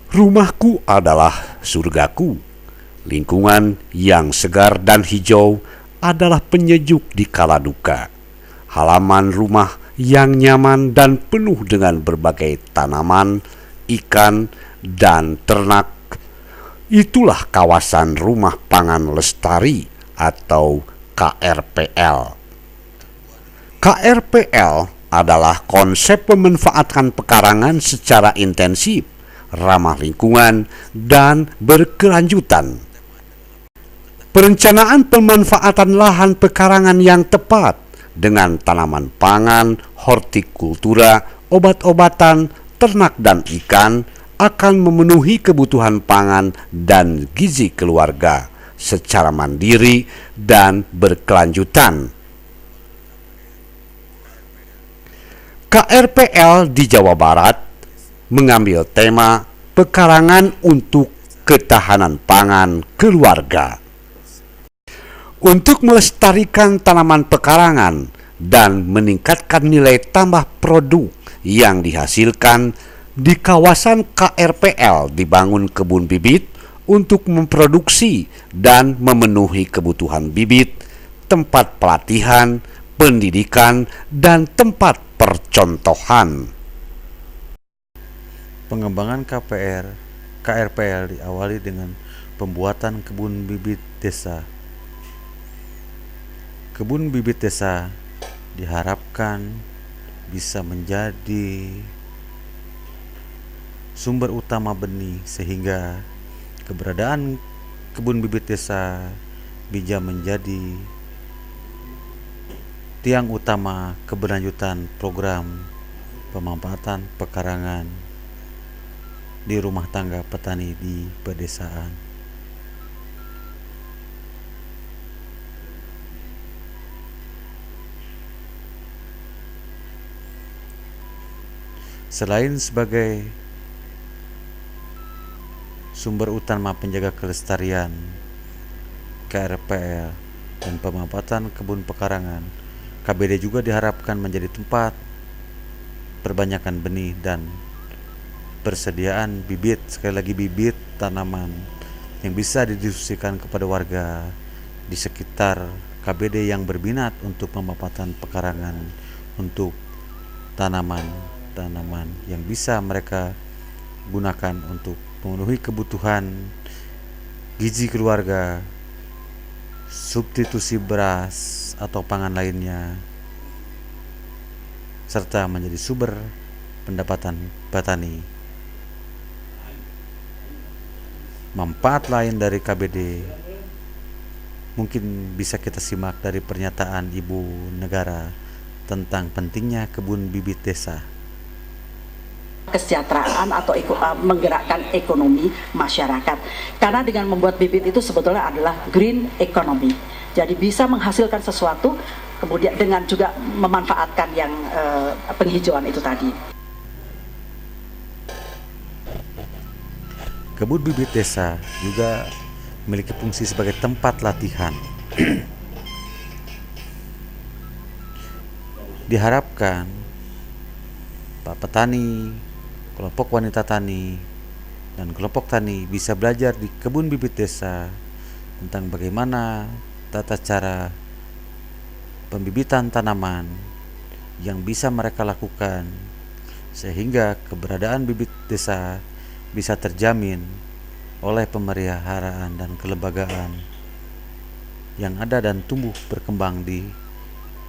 Rumahku adalah surgaku. Lingkungan yang segar dan hijau adalah penyejuk di kala duka. Halaman rumah yang nyaman dan penuh dengan berbagai tanaman, ikan, dan ternak. Itulah kawasan rumah pangan lestari atau KRPL. KRPL adalah konsep pemanfaatan pekarangan secara intensif, ramah lingkungan, dan berkelanjutan. Perencanaan pemanfaatan lahan pekarangan yang tepat dengan tanaman pangan, hortikultura, obat-obatan, ternak dan ikan akan memenuhi kebutuhan pangan dan gizi keluarga secara mandiri dan berkelanjutan. KRPL di Jawa Barat mengambil tema pekarangan untuk ketahanan pangan keluarga. Untuk melestarikan tanaman pekarangan dan meningkatkan nilai tambah produk yang dihasilkan, di kawasan KRPL dibangun kebun bibit untuk memproduksi dan memenuhi kebutuhan bibit, tempat pelatihan, pendidikan, dan tempat percontohan. Pengembangan KRPL diawali dengan pembuatan kebun bibit desa. Kebun bibit desa diharapkan bisa menjadi sumber utama benih sehingga keberadaan kebun bibit desa bisa menjadi tiang utama keberlanjutan program pemanfaatan pekarangan di rumah tangga petani di pedesaan. Selain sebagai sumber utama penjaga kelestarian KRPL dan pemanfaatan kebun pekarangan, KBD juga diharapkan menjadi tempat perbanyakan benih dan persediaan bibit, sekali lagi bibit tanaman yang bisa didistribusikan kepada warga di sekitar KBD yang berminat untuk pemanfaatan pekarangan untuk tanaman yang bisa mereka gunakan untuk memenuhi kebutuhan gizi keluarga, substitusi beras atau pangan lainnya, serta menjadi sumber pendapatan petani. Manfaat lain dari KBD mungkin bisa kita simak dari pernyataan Ibu Negara tentang pentingnya kebun bibit desa. Kesejahteraan atau menggerakkan ekonomi masyarakat, karena dengan membuat bibit itu sebetulnya adalah green economy, jadi bisa menghasilkan sesuatu kemudian dengan juga memanfaatkan yang penghijauan itu tadi. Kebun bibit desa juga memiliki fungsi sebagai tempat latihan. Diharapkan Pak petani, kelompok wanita tani, dan kelompok tani bisa belajar di kebun bibit desa tentang bagaimana tata cara pembibitan tanaman yang bisa mereka lakukan sehingga keberadaan bibit desa bisa terjamin oleh pemeliharaan dan kelembagaan yang ada dan tumbuh berkembang di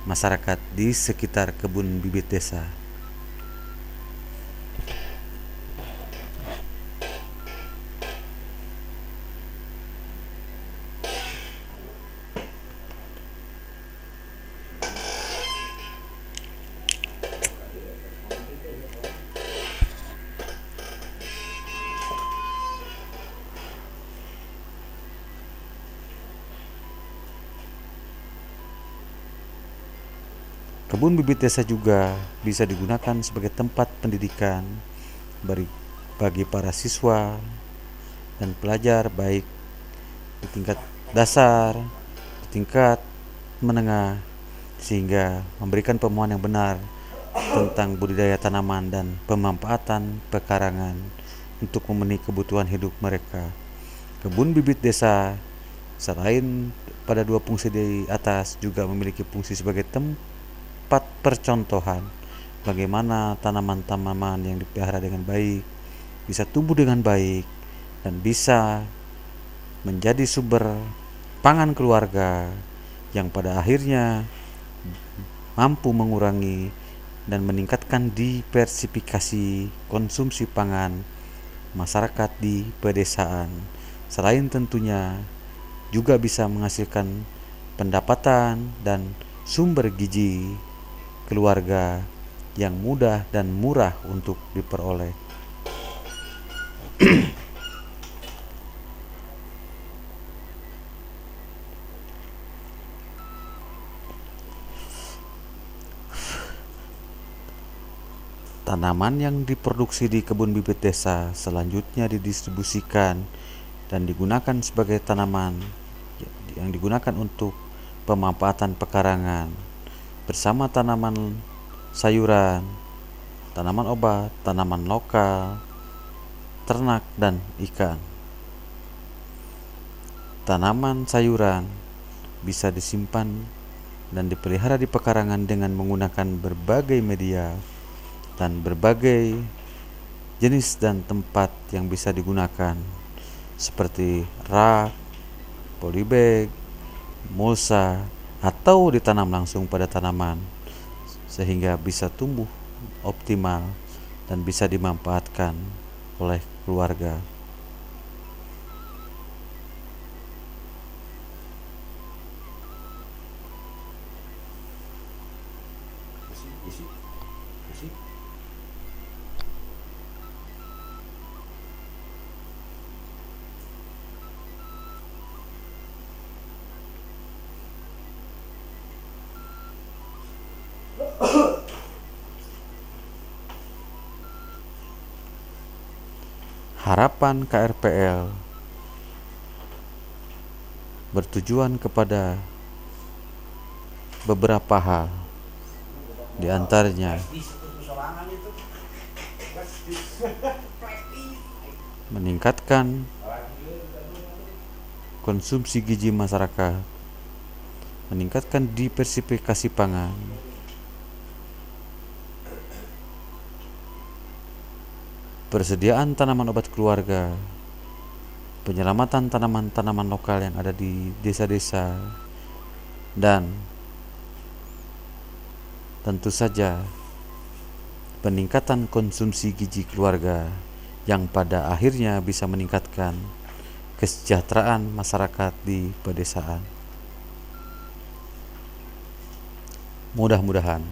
masyarakat di sekitar kebun bibit desa. Kebun bibit desa juga bisa digunakan sebagai tempat pendidikan bagi para siswa dan pelajar, baik di tingkat dasar, di tingkat menengah, sehingga memberikan pemahaman yang benar tentang budidaya tanaman dan pemanfaatan pekarangan untuk memenuhi kebutuhan hidup mereka. Kebun bibit desa selain pada dua fungsi di atas juga memiliki fungsi sebagai tempat percontohan bagaimana tanaman-tanaman yang dipelihara dengan baik bisa tumbuh dengan baik dan bisa menjadi sumber pangan keluarga yang pada akhirnya mampu mengurangi dan meningkatkan diversifikasi konsumsi pangan masyarakat di pedesaan. Selain tentunya juga bisa menghasilkan pendapatan dan sumber gizi keluarga yang mudah dan murah untuk diperoleh. Tanaman yang diproduksi di kebun bibit desa selanjutnya didistribusikan dan digunakan sebagai tanaman yang digunakan untuk pemanfaatan pekarangan bersama tanaman sayuran, tanaman obat, tanaman lokal, ternak, dan ikan. Tanaman sayuran bisa disimpan dan dipelihara di pekarangan dengan menggunakan berbagai media dan berbagai jenis dan tempat yang bisa digunakan seperti rak, polybag, mulsa, atau ditanam langsung pada tanaman sehingga bisa tumbuh optimal dan bisa dimanfaatkan oleh keluarga. Harapan KRPL bertujuan kepada beberapa hal, di antaranya meningkatkan konsumsi gizi masyarakat, meningkatkan diversifikasi pangan, persediaan tanaman obat keluarga, penyelamatan tanaman-tanaman lokal yang ada di desa-desa, dan tentu saja peningkatan konsumsi gizi keluarga yang pada akhirnya bisa meningkatkan kesejahteraan masyarakat di pedesaan. Mudah-mudahan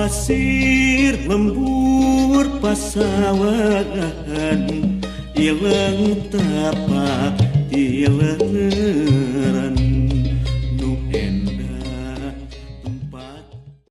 pasir lembur pasawahan ilang tapak Iya